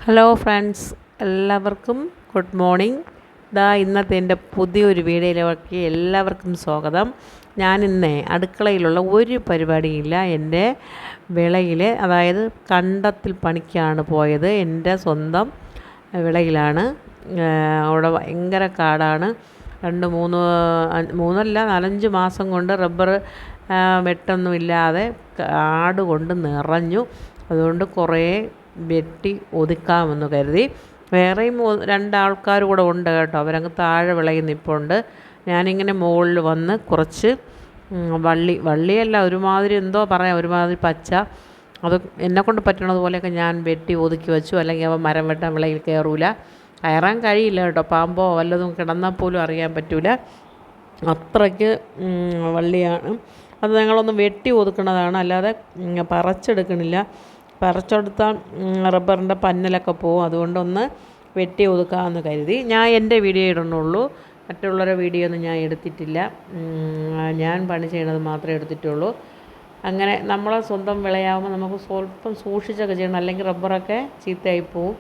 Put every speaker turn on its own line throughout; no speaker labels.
Hello friends, എല്ലാവർക്കും good morning. ഇന്നത്തെ എൻ്റെ പുതിയൊരു വീഡിയോയിലേക്ക് എല്ലാവർക്കും സ്വാഗതം. ഞാനിന്ന് അടുക്കളയിലുള്ള ഒരു പരിപാടിയില്ല. എൻ്റെ വിളയിൽ, അതായത് കണ്ടത്തിൽ പണിക്കാണ് പോയത്. എൻ്റെ സ്വന്തം വിളയിലാണ്. അവിടെ ഭയങ്കര കാടാണ്. 4-5 മാസം കൊണ്ട് റബ്ബർ വെട്ടൊന്നുമില്ലാതെ കാട് കൊണ്ട് നിറഞ്ഞു. അതുകൊണ്ട് കുറേ വെട്ടി ഒതുക്കാമെന്ന് കരുതി. വേറെയും 2 ആൾക്കാർ കൂടെ ഉണ്ട് കേട്ടോ. അവരങ്ങ് താഴെ വിളയിൽ നിൽപ്പുണ്ട്. ഞാനിങ്ങനെ മുകളിൽ വന്ന് കുറച്ച് വള്ളിയല്ല, ഒരുമാതിരി എന്തോ പറയാം, ഒരുമാതിരി പച്ച, അത് എന്നെക്കൊണ്ട് പറ്റണത് പോലെയൊക്കെ ഞാൻ വെട്ടി ഒതുക്കി വെച്ചു. അല്ലെങ്കിൽ അവ മരം വെട്ടാൻ വിളയിൽ കയറാൻ കഴിയില്ല കേട്ടോ. പാമ്പോ വല്ലതും കിടന്നാൽ പോലും അറിയാൻ പറ്റില്ല, അത്രയ്ക്ക് വള്ളിയാണ്. അത് ഞങ്ങളൊന്ന് വെട്ടി ഒതുക്കണതാണ്, അല്ലാതെ പറിച്ചെടുക്കണില്ല. പറിച്ചെടുത്താൽ റബ്ബറിൻ്റെ പന്നലൊക്കെ പോവും. അതുകൊണ്ടൊന്ന് വെട്ടി ഒതുക്കാമെന്ന് കരുതി. ഞാൻ എൻ്റെ വീഡിയോ ഇടണുള്ളൂ, മറ്റുള്ളവരുടെ വീഡിയോ ഒന്നും ഞാൻ എടുത്തിട്ടില്ല. ഞാൻ പണി ചെയ്യണത് മാത്രമേ എടുത്തിട്ടുള്ളൂ. അങ്ങനെ നമ്മളെ സ്വന്തം വിളയാകുമ്പോൾ നമുക്ക് സ്വല്പം സൂക്ഷിച്ചൊക്കെ ചെയ്യണം, അല്ലെങ്കിൽ റബ്ബറൊക്കെ ചീത്തയായി പോവും.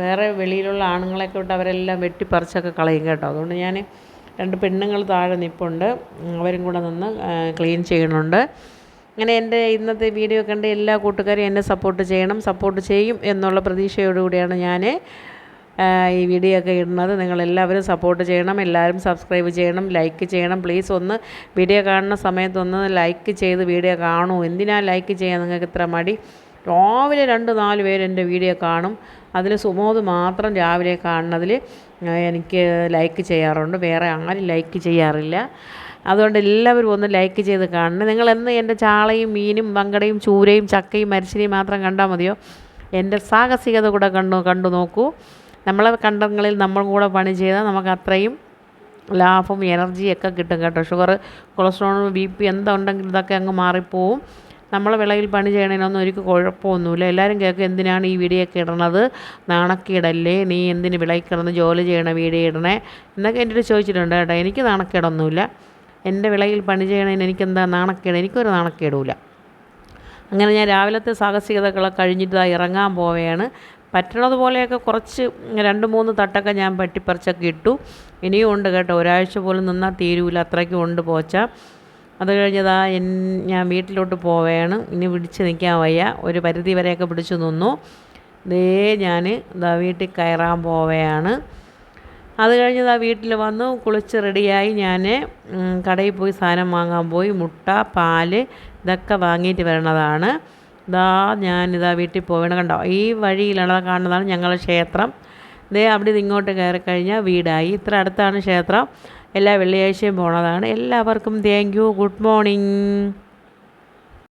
വേറെ വെളിയിലുള്ള ആണുങ്ങളൊക്കെ വിട്ട് അവരെല്ലാം വെട്ടിപ്പറിച്ചൊക്കെ കളയും കേട്ടോ. അതുകൊണ്ട് ഞാൻ 2 പെണ്ണുങ്ങൾ താഴെ നിൽപ്പുണ്ട്, അവരും കൂടെ നിന്ന് ക്ലീൻ ചെയ്യണുണ്ട്. അങ്ങനെ എൻ്റെ ഇന്നത്തെ വീഡിയോ കണ്ട് എല്ലാ കൂട്ടുകാരും എന്നെ സപ്പോർട്ട് ചെയ്യും എന്നുള്ള പ്രതീക്ഷയോടുകൂടിയാണ് ഞാൻ ഈ വീഡിയോ ഒക്കെ ഇടുന്നത്. നിങ്ങളെല്ലാവരും സപ്പോർട്ട് ചെയ്യണം, എല്ലാവരും സബ്സ്ക്രൈബ് ചെയ്യണം, ലൈക്ക് ചെയ്യണം. പ്ലീസ് ഒന്ന് വീഡിയോ കാണുന്ന സമയത്തൊന്ന് ലൈക്ക് ചെയ്ത് വീഡിയോ കാണൂ. എന്തിനാ ലൈക്ക് ചെയ്യാൻ നിങ്ങൾക്ക് ഇത്ര മടി? രാവിലെ 2-4 പേര് എൻ്റെ വീഡിയോ കാണും. അതിൽ സുമോദ് മാത്രം രാവിലെ കാണുന്നതിൽ എനിക്ക് ലൈക്ക് ചെയ്യാറുണ്ട്, വേറെ ആരും ലൈക്ക് ചെയ്യാറില്ല. അതുകൊണ്ട് എല്ലാവരും ഒന്ന് ലൈക്ക് ചെയ്ത് കാണണം. നിങ്ങളെന്ന് എൻ്റെ ചാളയും മീനും വങ്കടയും ചൂരയും ചക്കയും മരിച്ചിനെയും മാത്രം കണ്ടാൽ മതിയോ? എൻ്റെ സാഹസികത കൂടെ കണ്ടു നോക്കൂ. നമ്മളെ കണ്ടങ്ങളിൽ നമ്മൾ കൂടെ പണി ചെയ്താൽ നമുക്ക് അത്രയും ലാഭം എനർജിയൊക്കെ കിട്ടും കേട്ടോ. ഷുഗർ, കൊളസ്ട്രോൾ, BP എന്തുണ്ടെങ്കിൽ ഇതൊക്കെ അങ്ങ് മാറിപ്പോവും. നമ്മളെ വിളയിൽ പണി ചെയ്യണതിനൊന്നും ഒരിക്കലും കുഴപ്പമൊന്നുമില്ല. എല്ലാവരും കേൾക്കും, എന്തിനാണ് ഈ വീഡിയോ ഒക്കെ ഇടണത്? നാണക്കേടല്ലേ, നീ എന്തിന് വിളയിൽ കിടന്ന് ജോലി ചെയ്യണ വീഡിയോ ഇടണേ എന്നൊക്കെ എൻ്റെ അടുത്ത് ചോദിച്ചിട്ടുണ്ട് കേട്ടോ. എനിക്ക് നാണക്കേടൊന്നുമില്ല. എൻ്റെ വിളയിൽ പണി ചെയ്യണതിന് എനിക്കെന്താ നാണക്കേട്? എനിക്കൊരു നാണക്കേടുമില്ല. അങ്ങനെ ഞാൻ രാവിലത്തെ സാഹസികതകളൊക്കെ കഴിഞ്ഞിട്ട് ഇറങ്ങാൻ പോവുകയാണ്. പറ്റണത് പോലെയൊക്കെ കുറച്ച് 2-3 തട്ടൊക്കെ ഞാൻ വെട്ടിപ്പറിച്ചൊക്കെ ഇട്ടു. ഇനിയും ഉണ്ട് കേട്ടോ, ഒരാഴ്ച പോലും നിന്നാൽ തീരൂല, അത്രയ്ക്കും ഉണ്ട് പോച്ച. അത് കഴിഞ്ഞതാ ഞാൻ വീട്ടിലോട്ട് പോവുകയാണ്. ഇനി പിടിച്ച് നിൽക്കാൻ വയ്യ, ഒരു പരിധി വരെയൊക്കെ പിടിച്ചു നിന്നു. ഞാൻ വീട്ടിൽ കയറാൻ പോവുകയാണ്. അത് കഴിഞ്ഞ് വീട്ടിൽ വന്നു കുളിച്ച് റെഡിയായി ഞാൻ കടയിൽ പോയി സാധനം വാങ്ങാൻ പോയി. മുട്ട, പാല് ഇതൊക്കെ വാങ്ങിയിട്ട് വരണതാണ്. ഞാനിതാ വീട്ടിൽ പോകണം. കണ്ടോ, ഈ വഴിയിലാണ് കാണുന്നതാണ് ഞങ്ങളുടെ ക്ഷേത്രം. അവിടെ നിന്ന് ഇങ്ങോട്ട് കയറി കഴിഞ്ഞാൽ വീടായി. ഇത്ര അടുത്താണ് ക്ഷേത്രം. എല്ലാ വെള്ളിയാഴ്ചയും പോണതാണ്. എല്ലാവർക്കും താങ്ക് യു, ഗുഡ് മോർണിംഗ്.